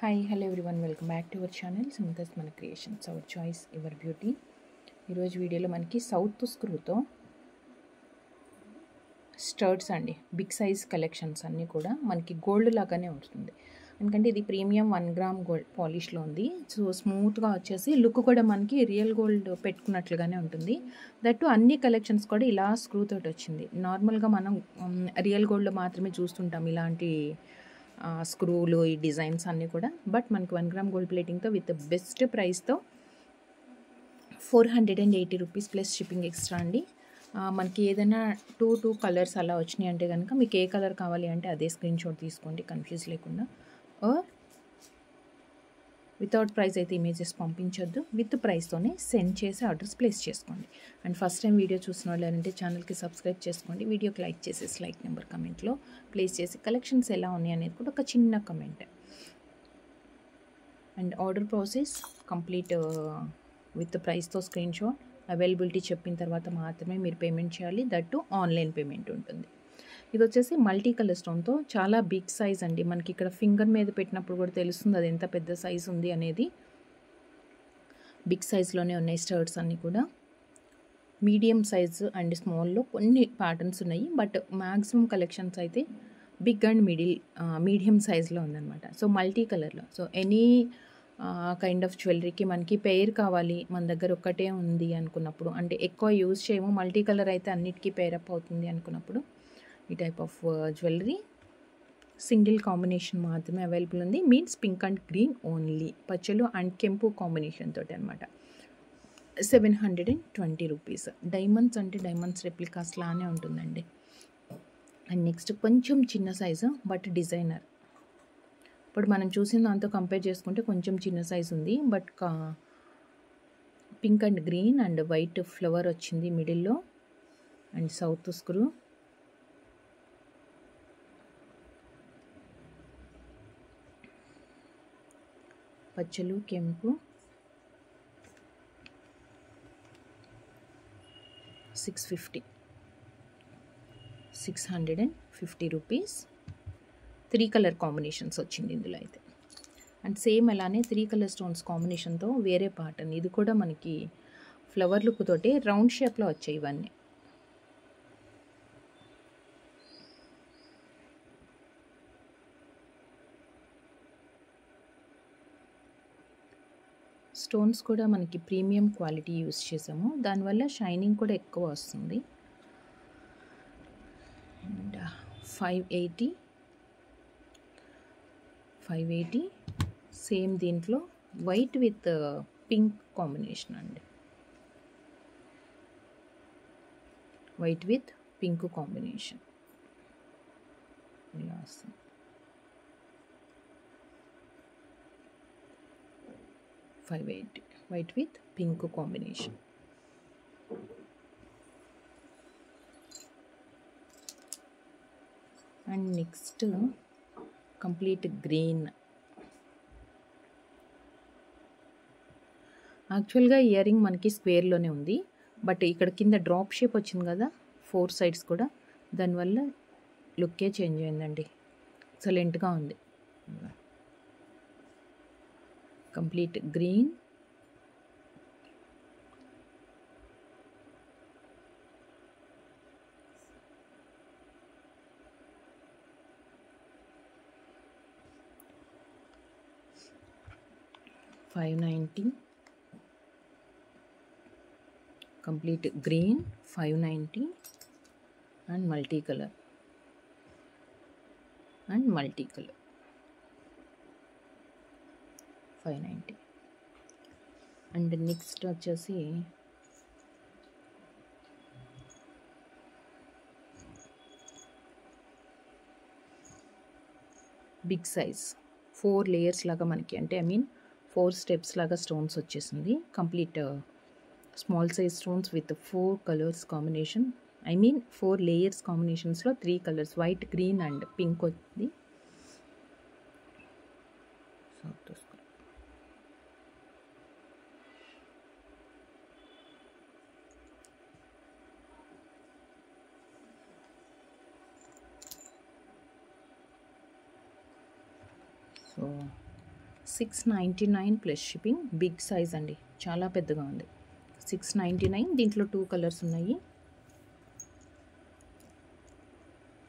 Hi hello everyone welcome back to our channel సుమతస్ మన creations our choice your beauty. ఈరోజు వీడియోలో మనకి సౌత్ స్క్రూతో స్టర్ట్స్ అండి, బిగ్ సైజ్ కలెక్షన్స్ అన్నీ కూడా మనకి గోల్డ్ లాగానే ఉంటుంది. ఎందుకంటే ఇది ప్రీమియం 1 గ్రామ్ గోల్డ్ పాలిష్లో ఉంది. సో స్మూత్గా వచ్చేసి లుక్ కూడా మనకి రియల్ గోల్డ్ పెట్టుకున్నట్లుగానే ఉంటుంది. దట్టు అన్ని కలెక్షన్స్ కూడా ఇలా స్క్రూ తోటి వచ్చింది. నార్మల్గా మనం రియల్ గోల్డ్ మాత్రమే చూస్తుంటాం ఇలాంటి స్క్రూలు, ఈ డిజైన్స్ అన్నీ కూడా. బట్ మనకి 1 గ్రామ్ గోల్డ్ ప్లేటింగ్తో విత్ బెస్ట్ ప్రైస్తో 480 రూపీస్ ప్లస్ షిప్పింగ్ ఎక్స్ట్రా అండి. మనకి ఏదైనా టూ కలర్స్ అలా వచ్చినాయి అంటే కనుక మీకు ఏ కలర్ కావాలి అంటే అదే స్క్రీన్ షాట్ తీసుకోండి, కన్ఫ్యూజ్ లేకుండా. ఆర్ వితౌట్ ప్రైస్ అయితే ఇమేజెస్ పంపించొద్దు, విత్ ప్రైస్తోనే సెండ్ చేసి ఆర్డర్స్ ప్లేస్ చేసుకోండి. అండ్ ఫస్ట్ టైం వీడియో చూసిన వాళ్ళు అంటే ఛానల్కి సబ్స్క్రైబ్ చేసుకోండి, వీడియోకి లైక్ చేసేసి లైక్ నెంబర్ కమెంట్లో ప్లేస్ చేసి కలెక్షన్స్ ఎలా ఉన్నాయి అనేది కూడా ఒక చిన్న comment. And order process complete with ప్రైస్తో స్క్రీన్ షాట్ అవైలబిలిటీ చెప్పిన తర్వాత మాత్రమే మీరు పేమెంట్ చేయాలి. దట్టు ఆన్లైన్ పేమెంట్ ఉంటుంది. ఇది వచ్చేసి మల్టీ కలర్ స్టోన్తో చాలా బిగ్ సైజ్ అండి. మనకి ఇక్కడ ఫింగర్ మీద పెట్టినప్పుడు కూడా తెలుస్తుంది అది ఎంత పెద్ద సైజ్ ఉంది అనేది. బిగ్ సైజ్లోనే ఉన్నాయి స్టర్ట్స్ అన్నీ కూడా. మీడియం సైజ్ అండ్ స్మాల్లో కొన్ని ప్యాటర్న్స్ ఉన్నాయి, బట్ మ్యాక్సిమం కలెక్షన్స్ అయితే బిగ్ అండ్ మీడియం సైజ్లో ఉందన్నమాట. సో మల్టీ కలర్లో, సో ఎనీ కైండ్ ఆఫ్ జ్యువెలరీకి మనకి పెయిర్ కావాలి, మన దగ్గర ఒక్కటే ఉంది అనుకున్నప్పుడు, అంటే ఎక్కువ యూజ్ చేయము, మల్టీ కలర్ అయితే అన్నిటికీ పెయిర్ అప్ అవుతుంది అనుకున్నప్పుడు ఈ type of jewellery single combination మాత్రమే అవైలబుల్ ఉంది. Means pink and green only, పచ్చలు అండ్ కెంపు కాంబినేషన్ తోటి అనమాట. 720 రూపీస్. డైమండ్స్ అంటే డైమండ్స్ రెప్లికాస్ లానే ఉంటుందండి. అండ్ నెక్స్ట్ కొంచెం చిన్న సైజు బట్ డిజైనర్. ఇప్పుడు మనం చూసిన దాంతో కంపేర్ చేసుకుంటే కొంచెం చిన్న సైజు ఉంది, but pink and green and white flower వచ్చింది మిడిల్లో. అండ్ సౌత్ స్క్రూ, పచ్చలు కెంపు, 650 రూపీస్. 3 కలర్ కాంబినేషన్స్ వచ్చింది ఇందులో అయితే. అండ్ సేమ్ అలానే 3 కలర్ స్టోన్స్ కాంబినేషన్తో వేరే ప్యాటర్న్, ఇది కూడా మనకి ఫ్లవర్ లుక్ తోటి రౌండ్ షేప్లో వచ్చాయి ఇవన్నీ. స్టోన్స్ కూడా మనకి ప్రీమియం క్వాలిటీ యూస్ చేసాము, దానివల్ల షైనింగ్ కూడా ఎక్కువ వస్తుంది. అండ్ 580 సేమ్ దీంట్లో వైట్ విత్ పింక్ కాంబినేషన్ అండి, వైట్ విత్ పింక్ కాంబినేషన్ ఇలా వస్తుంది. White with pink combination. And next complete green. యాక్చువల్గా ఇయర్ రింగ్ మనకి స్క్వేర్లోనే ఉంది, బట్ ఇక్కడ కింద డ్రాప్ షేప్ వచ్చింది కదా 4 సైడ్స్ కూడా, దానివల్ల లుక్కే చేంజ్ అయిందండి. ఎక్సలెంట్గా ఉంది. Complete green, $590. Complete green 590 and multi colour 590. And next వచ్చేసి బిగ్ సైజ్ 4 లేయర్స్ లాగా మనకి, అంటే 4 స్టెప్స్ లాగా స్టోన్స్ వచ్చేసింది. Complete small size stones with 4 colours combination, 4 layers కాంబినేషన్స్లో 3 colours white, green and pink వచ్చింది. So 699 plus shipping. Big size అండి, చాలా పెద్దగా ఉంది. 699. దీంట్లో 2 కలర్స్ ఉన్నాయి.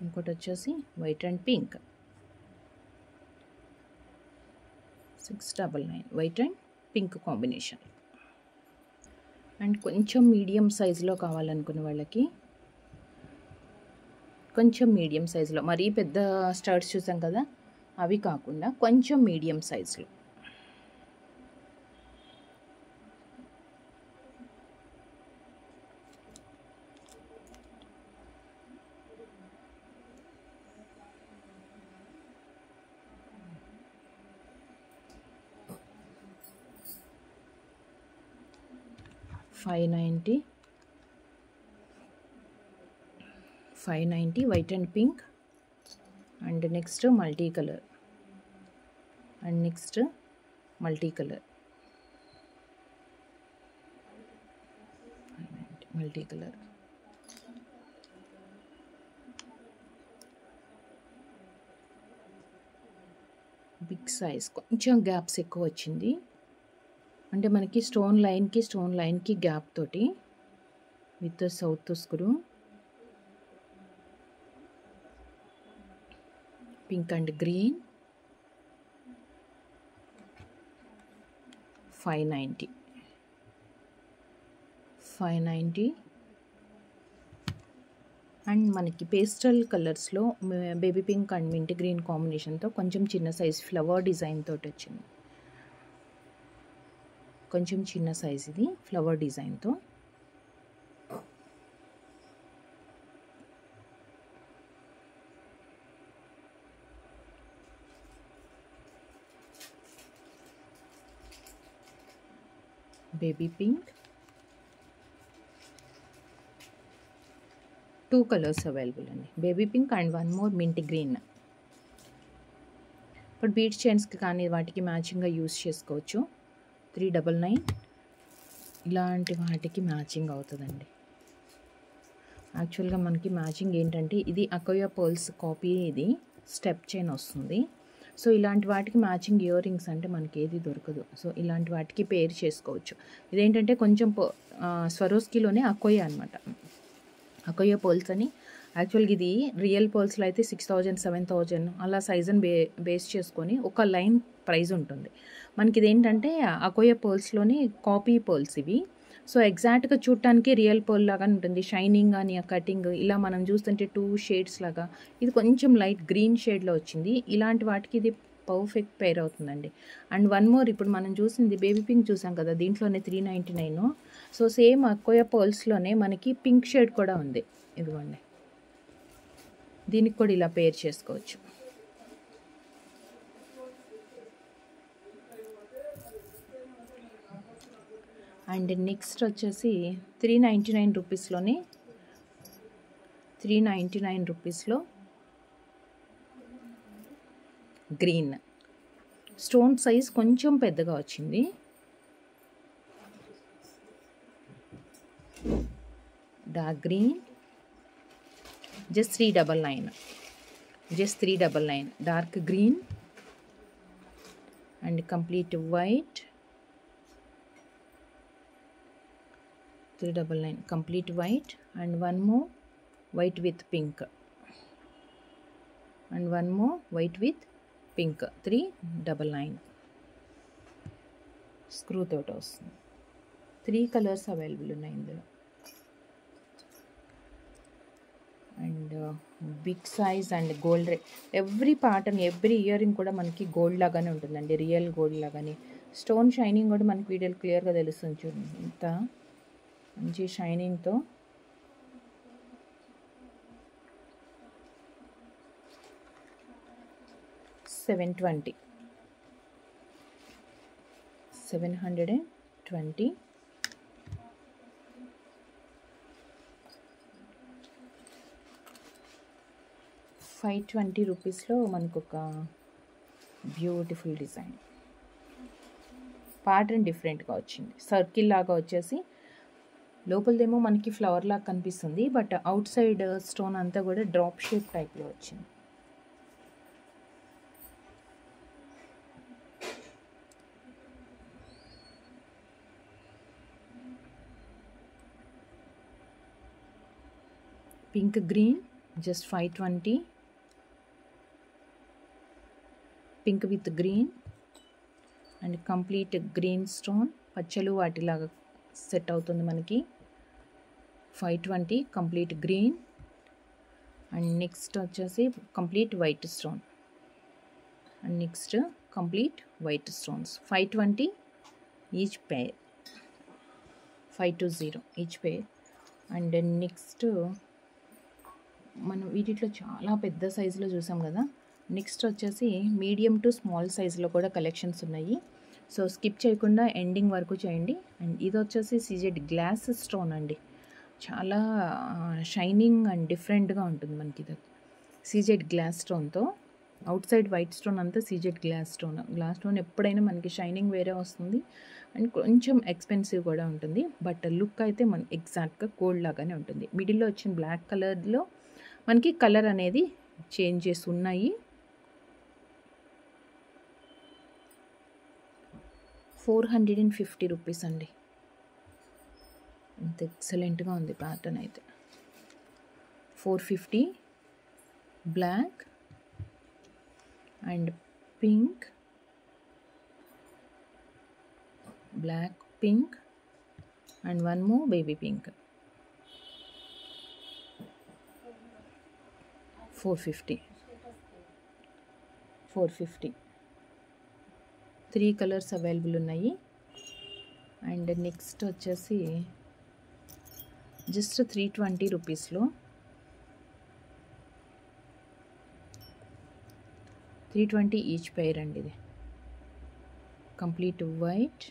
ఇంకోటి వచ్చేసి white and pink. 699 white and pink combination. And కొంచెం మీడియం సైజులో కావాలనుకునే వాళ్ళకి కొంచెం మీడియం సైజులో, మరీ పెద్ద స్టర్ట్స్ చూసాం కదా అవి కాకుండా కొంచెం మీడియం సైజులో. $590 white and pink. And next multi colour. And next multi colour. Multi colour. Big size, కొంచెం గ్యాప్స్ ఎక్కువ వచ్చింది. అంటే మనకి స్టోన్ లైన్కి గ్యాప్ తోటి with south screw. Pink and green. 590. And మనకి పేస్టల్ కలర్స్లో baby pink and mint green కాంబినేషన్తో కొంచెం చిన్న సైజ్ ఫ్లవర్ డిజైన్ తోటి వచ్చింది. కొంచెం చిన్న సైజ్ ఇది ఫ్లవర్ డిజైన్తో. Baby pink. 2 కలర్స్ అవైలబుల్ అండి, baby pink and 1 more mint green. ఇప్పుడు బీట్ చైన్స్కి కానీ వాటికి మ్యాచింగ్గా యూస్ చేసుకోవచ్చు. 399 ఇలాంటి వాటికి మ్యాచింగ్ అవుతుందండి. యాక్చువల్గా మనకి మ్యాచింగ్ ఏంటంటే ఇది అకోయా పర్ల్స్ కాపీ, ఇది స్టెప్ చైన్ వస్తుంది. సో ఇలాంటి వాటికి మ్యాచింగ్ ఇయర్ రింగ్స్ అంటే మనకి ఏది దొరకదు. సో ఇలాంటి వాటికి పేర్ చేసుకోవచ్చు. ఇదేంటంటే కొంచెం స్వరోస్కీలోనే అకోయా అనమాట. అకోయా పర్ల్స్ అని. యాక్చువల్గా ఇది రియల్ పర్ల్స్లో అయితే 6000 7000 అలా సైజుని బేస్ చేసుకొని ఒక లైన్ ప్రైస్ ఉంటుంది. మనకి ఇదేంటంటే అకోయా పర్ల్స్లోని కాపీ పర్ల్స్ ఇవి. సో ఎగ్జాక్ట్గా చూడటానికి రియల్ పర్ల్ లాగా ఉంటుంది. షైనింగ్ అని కటింగ్ ఇలా మనం చూస్తుంటే 2 షేడ్స్ లాగా. ఇది కొంచెం లైట్ గ్రీన్ షేడ్లో వచ్చింది. ఇలాంటి వాటికి ఇది పర్ఫెక్ట్ పేర్ అవుతుందండి. అండ్ 1 more ఇప్పుడు మనం చూసింది బేబీ పింక్ చూసాం కదా, దీంట్లోనే 399. సో సేమ్ అకోయా పర్ల్స్లోనే మనకి పింక్ షేడ్ కూడా ఉంది. ఇదిగోండి, దీనికి కూడా ఇలా పేర్ చేసుకోవచ్చు. అండ్ నెక్స్ట్ వచ్చేసి 399 రూపీస్లోనే 399 రూపీస్లో గ్రీన్. స్టోన్ సైజ్ కొంచెం పెద్దగా వచ్చింది. Dark green. Just 399. Dark green and complete white. 399 complete white and 1 more white with pink and 1 more white with pink. 399 screw తోటి వస్తుంది. 3 కలర్స్ అవైలబుల్ ఉన్నాయి ఇందులో. And big size and gold rate. Every pattern every earring కూడా మనకి gold లాగానే ఉంటుందండి, real gold లాగానే. Stone shining కూడా మనకి వీడియోలో క్లియర్గా తెలుస్తుంది చూడండి. ఇంత మంచి షైనింగ్తో. $720. $520 మనకు ఒక బ్యూటిఫుల్ డిజైన్. ప్యాటర్న్ డిఫరెంట్గా వచ్చింది. సర్కిల్ లాగా వచ్చేసి లోపలదేమో మనకి ఫ్లవర్ లాగా కనిపిస్తుంది, బట్ అవుట్ సైడ్ స్టోన్ అంతా కూడా డ్రాప్ షేప్ టైప్లో వచ్చింది. pink green, just 520. Pink with green and complete green stone, పచ్చలు వాటిలాగా సెట్ అవుతుంది మనకి. 520 కంప్లీట్ గ్రీన్. అండ్ నెక్స్ట్ వచ్చేసి complete white stone. And next complete white stones 520 each pair, 520 each pair. And next మనం వీటిలో చాలా పెద్ద సైజులో చూసాం కదా. నెక్స్ట్ వచ్చేసి మీడియం టు స్మాల్ సైజులో కూడా కలెక్షన్స్ ఉన్నాయి. సో స్కిప్ చేయకుండా ఎండింగ్ వరకు చేయండి. అండ్ ఇది వచ్చేసి సీజెడ్ గ్లాస్ స్టోన్ అండి. చాలా షైనింగ్ అండ్ డిఫరెంట్గా ఉంటుంది మనకి. ఇది సీజెడ్ గ్లాస్ స్టోన్తో, అవుట్ సైడ్ వైట్ స్టోన్ అంతా CZ glass stone. Glass stone ఎప్పుడైనా మనకి షైనింగ్ వేరే వస్తుంది అండ్ కొంచెం ఎక్స్పెన్సివ్ కూడా ఉంటుంది. బట్ లుక్ అయితే మన ఎగ్జాక్ట్గా గోల్డ్ లాగానే ఉంటుంది. మిడిల్లో వచ్చిన బ్లాక్ కలర్లో మనకి కలర్ అనేది చేంజెస్ ఉన్నాయి. 450 రూపీస్ అండి. అంత ఎక్సలెంట్గా ఉంది ప్యాటర్న్ అయితే. 450 black and pink, black pink and one more baby pink. 450 3 colours available ఉన్నాయి. అండ్ నెక్స్ట్ వచ్చేసి జస్ట్ 320 రూపీస్లో 320 ఈచ్ పెయిర్ అండి. ఇది కంప్లీట్ వైట్,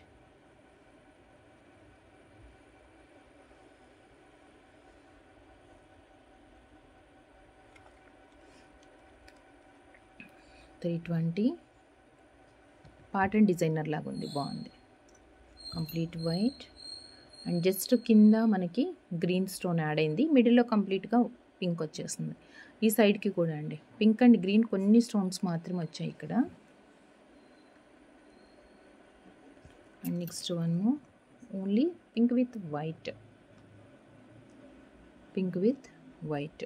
$320. పాటర్న్ డిజైనర్ లాగా ఉంది, బాగుంది. కంప్లీట్ వైట్ అండ్ జస్ట్ కింద మనకి గ్రీన్ స్టోన్ యాడ్ అయింది. మిడిల్లో కంప్లీట్గా పింక్ వచ్చేస్తుంది. ఈ సైడ్కి కూడా అండి పింక్ అండ్ గ్రీన్ కొన్ని స్టోన్స్ మాత్రమే వచ్చాయి ఇక్కడ. And next one only pink with white, pink with white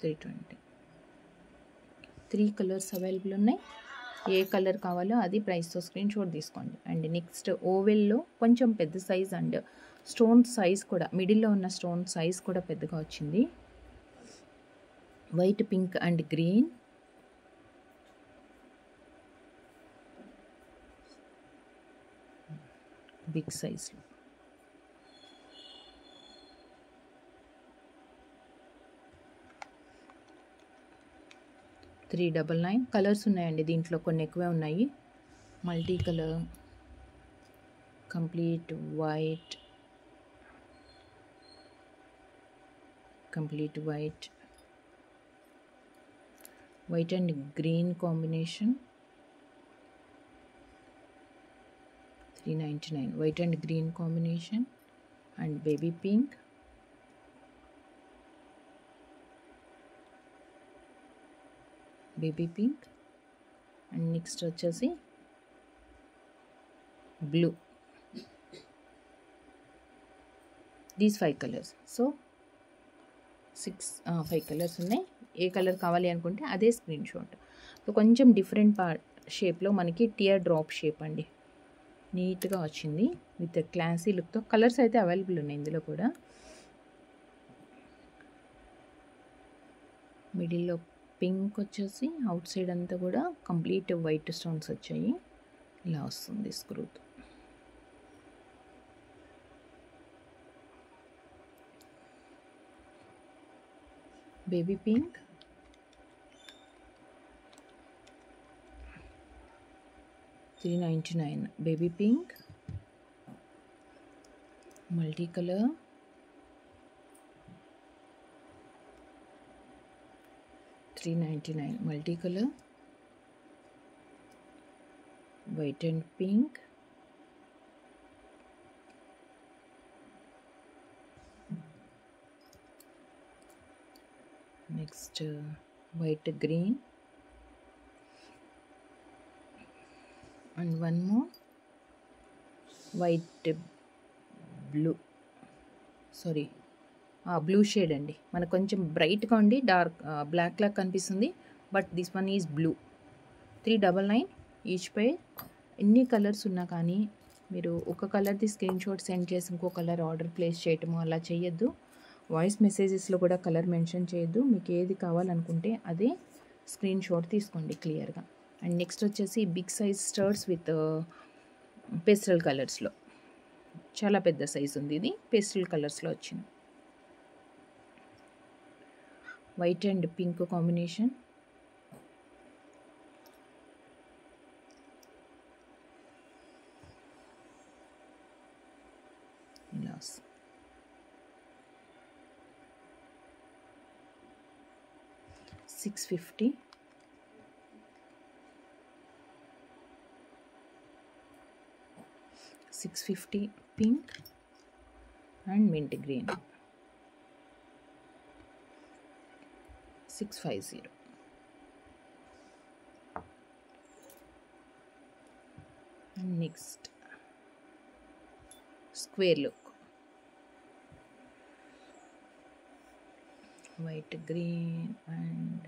320. 3 colours available ఉన్నాయి. ఏ కలర్ కావాలో అది ప్రైస్తో స్క్రీన్ షాట్ తీసుకోండి. అండ్ నెక్స్ట్ ఓవెల్లో కొంచెం పెద్ద సైజ్ అండ్ స్టోన్ సైజ్ కూడా, మిడిల్లో ఉన్న స్టోన్ సైజ్ కూడా పెద్దగా వచ్చింది. White, pink and green. Big సైజ్లో $399. కలర్స్ ఉన్నాయండి దీంట్లో, కొన్ని ఎక్కువే ఉన్నాయి. Multi colour, complete white, complete white, white and green combination 399. White and green combination and baby pink, baby pink and next వచ్చేసి blue. These 5 colours. So 5 colours ఉన్నాయి. ఏ colour కావాలి అనుకుంటే అదే స్క్రీన్ షాట్. సో కొంచెం డిఫరెంట్ షేప్లో మనకి teardrop shape అండి, నీట్గా వచ్చింది విత్ క్లాసీ లుక్తో. కలర్స్ అయితే అవైలబుల్ ఉన్నాయి ఇందులో కూడా. మిడిల్లో పింక్ వచ్చేసి అవుట్ సైడ్ అంతా కూడా కంప్లీట్ వైట్ స్టోన్స్ వచ్చాయి. ఇలా వస్తుంది స్క్రూతో. Baby pink, $399. Baby pink, multi colour, $399. Multi colour, white and pink, next white green and one more white blue, sorry blue shade అండి. మనకు కొంచెం బ్రైట్గా ఉండి డార్క్ బ్లాక్ లాగా కనిపిస్తుంది, but this one is blue. 399 each pair. ఎన్ని కలర్స్ ఉన్నా కానీ మీరు ఒక కలర్ది స్క్రీన్ షాట్ సెండ్ చేసి ఇంకో కలర్ ఆర్డర్ ప్లేస్ చేయటము అలా చేయొద్దు. వాయిస్ మెసేజెస్లో కూడా కలర్ మెన్షన్ చేయొద్దు. మీకు ఏది కావాలనుకుంటే అదే స్క్రీన్ షాట్ తీసుకోండి క్లియర్గా. అండ్ నెక్స్ట్ వచ్చేసి big size starts with pastel కలర్స్లో. చాలా పెద్ద సైజ్ ఉంది ఇది, పేస్టల్ కలర్స్లో వచ్చింది. White and pink combination. ఇలా 650. $650 pink and mint green. 650. And next square look, white, green and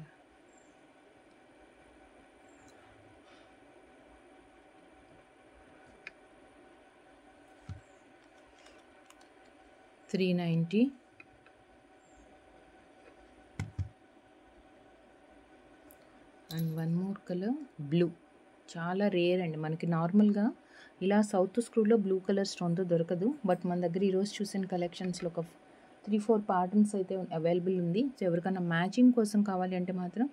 $390. And one more colour blue. చాలా రేర్ అండి, మనకి నార్మల్గా ఇలా సౌత్ స్క్రూలో బ్లూ కలర్ స్టోన్తో దొరకదు. బట్ మన దగ్గర ఈరోజు చూసిన కలెక్షన్స్లో ఒక 3-4 ప్యాటర్న్స్ అయితే అవైలబుల్ ఉంది. సో ఎవరికైనా మ్యాచింగ్ కోసం కావాలి అంటే మాత్రం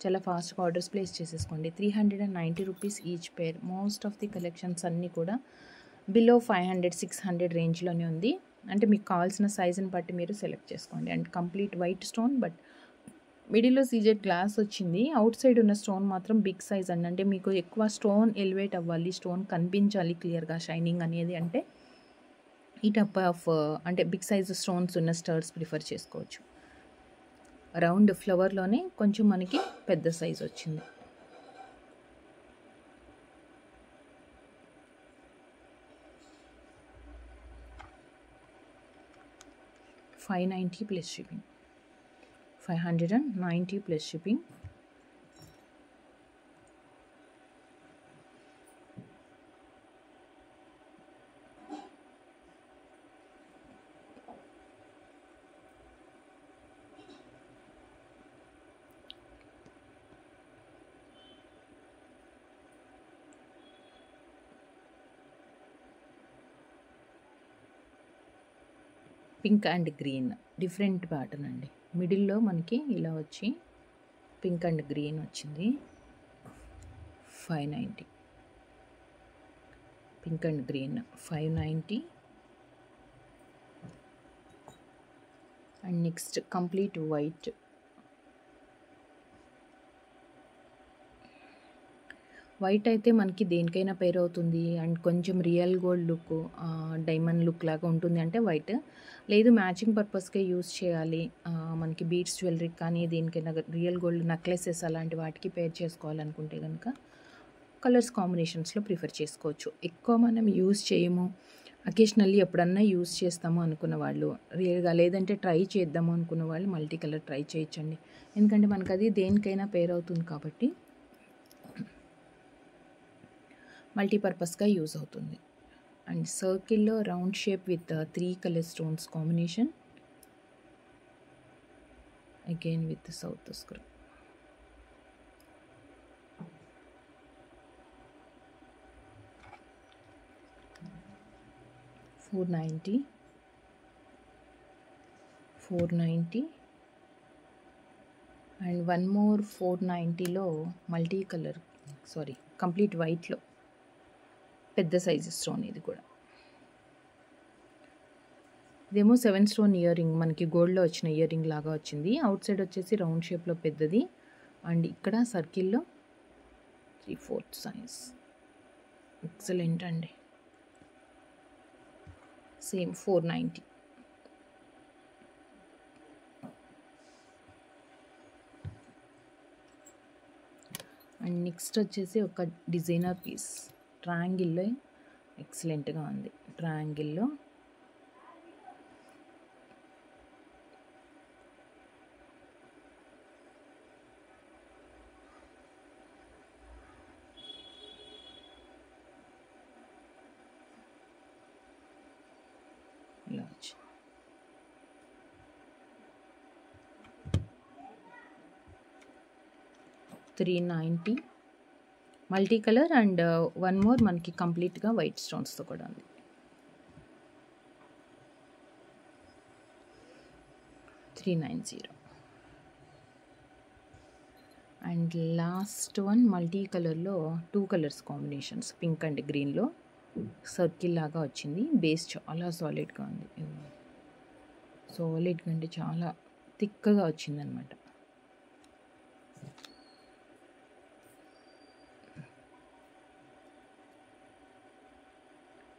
చాలా ఫాస్ట్గా ఆర్డర్స్ ప్లేస్ చేసేసుకోండి. 390 rupees each pair. Most of the collections అన్నీ కూడా బిలో 500-600 రేంజ్లోనే ఉంది. అంటే మీకు కావాల్సిన సైజుని బట్టి మీరు సెలెక్ట్ చేసుకోండి. And complete white stone, but మిడిల్లో సీజెడ్ గ్లాస్ వచ్చింది. అవుట్ సైడ్ ఉన్న స్టోన్ మాత్రం బిగ్ సైజ్ అండి. అంటే మీకు ఎక్కువ స్టోన్ ఎలివేట్ అవ్వాలి, స్టోన్ కనిపించాలి క్లియర్గా షైనింగ్ అనేది, అంటే ఈ టైప్ ఆఫ్ అంటే బిగ్ సైజ్ స్టోన్స్ ఉన్న స్టర్స్ ప్రిఫర్ చేసుకోవచ్చు. రౌండ్ ఫ్లవర్లోనే కొంచెం మనకి పెద్ద సైజ్ వచ్చింది. $590 plus shipping. 590 plus shipping. Pink and green different pattern అండి. మిడిల్లో మనకి ఇలా వచ్చి పింక్ అండ్ గ్రీన్ వచ్చింది. 590. Pink and green 590. And next complete white. White అయితే మనకి దేనికైనా పేర్ అవుతుంది. అండ్ కొంచెం real gold look, diamond look లాగా ఉంటుంది అంటే వైట్. లేదు మ్యాచింగ్ పర్పస్కే యూస్ చేయాలి, మనకి బీడ్స్ జ్యువెలరీ కానీ దేనికైనా రియల్ గోల్డ్ నెక్లెసెస్ అలాంటి వాటికి పేర్ చేసుకోవాలనుకుంటే కనుక కలర్స్ కాంబినేషన్స్లో ప్రిఫర్ చేసుకోవచ్చు. ఎక్కువ మనం యూస్ చేయము, అకేషనల్లీ ఎప్పుడన్నా యూస్ చేస్తాము అనుకున్న వాళ్ళు, రియల్గా లేదంటే ట్రై చేద్దాము అనుకున్న వాళ్ళు మల్టీ కలర్ ట్రై చేయొచ్చండి. ఎందుకంటే మనకు అది దేనికైనా పేర్ అవుతుంది కాబట్టి మల్టీపర్పస్గా యూజ్ అవుతుంది. అండ్ సర్కిల్లో round shape with 3 colour stones combination, again with south screw. $490 and one more 490లో మల్టీ కలర్, సారీ కంప్లీట్ వైట్లో పెద్ద సైజు స్టోన్. ఇది కూడా ఇదేమో 7 స్టోన్ ఇయర్ రింగ్, మనకి గోల్డ్లో వచ్చిన ఇయర్ రింగ్ లాగా వచ్చింది. అవుట్ సైడ్ వచ్చేసి రౌండ్ షేప్లో పెద్దది, అండ్ ఇక్కడ సర్కిల్లో 3/4 సైజ్. ఎక్సలెంట్ అండి. సేమ్ 490. అండ్ నెక్స్ట్ వచ్చేసి ఒక డిజైనర్ పీస్ ట్రయాంగిల్లో, ఎక్సలెంట్గా ఉంది. ట్రయాంగిల్లో 390 multi colour and one more మనకి కంప్లీట్గా వైట్ స్టోన్స్తో కూడా ఉంది. 390. అండ్ లాస్ట్ వన్ మల్టీ కలర్లో 2 కలర్స్ కాంబినేషన్స్, పింక్ అండ్ గ్రీన్లో సర్కిల్ లాగా వచ్చింది. బేస్ చాలా సాలిడ్గా ఉంది, సాలిడ్గా అంటే చాలా థిక్గా వచ్చిందనమాట.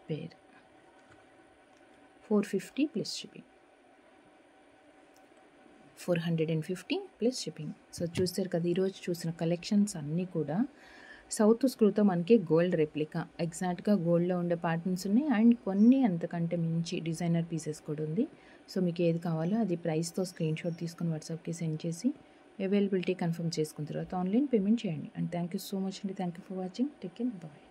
పేర్ 450 plus shipping, 450 plus shipping. So చూస్తారు కదా, ఈరోజు చూసిన కలెక్షన్స్ అన్నీ కూడా సౌత్ స్క్రూతో మనకి గోల్డ్ రెప్లికా, ఎగ్జాక్ట్గా గోల్డ్లో ఉండే ప్యాటర్న్స్ ఉన్నాయి అండ్ కొన్ని అంతకంటే మించి డిజైనర్ పీసెస్ కూడా ఉంది. సో మీకు ఏది కావాలో అది ప్రైస్తో స్క్రీన్ షాట్ తీసుకొని వాట్సాప్కి సెండ్ చేసి అవైలబిలిటీ కన్ఫర్మ్ చేసుకున్న తర్వాత ఆన్లైన్ పేమెంట్ చేయండి. And thank you so much అండి. Thank you for watching. Take care, bye.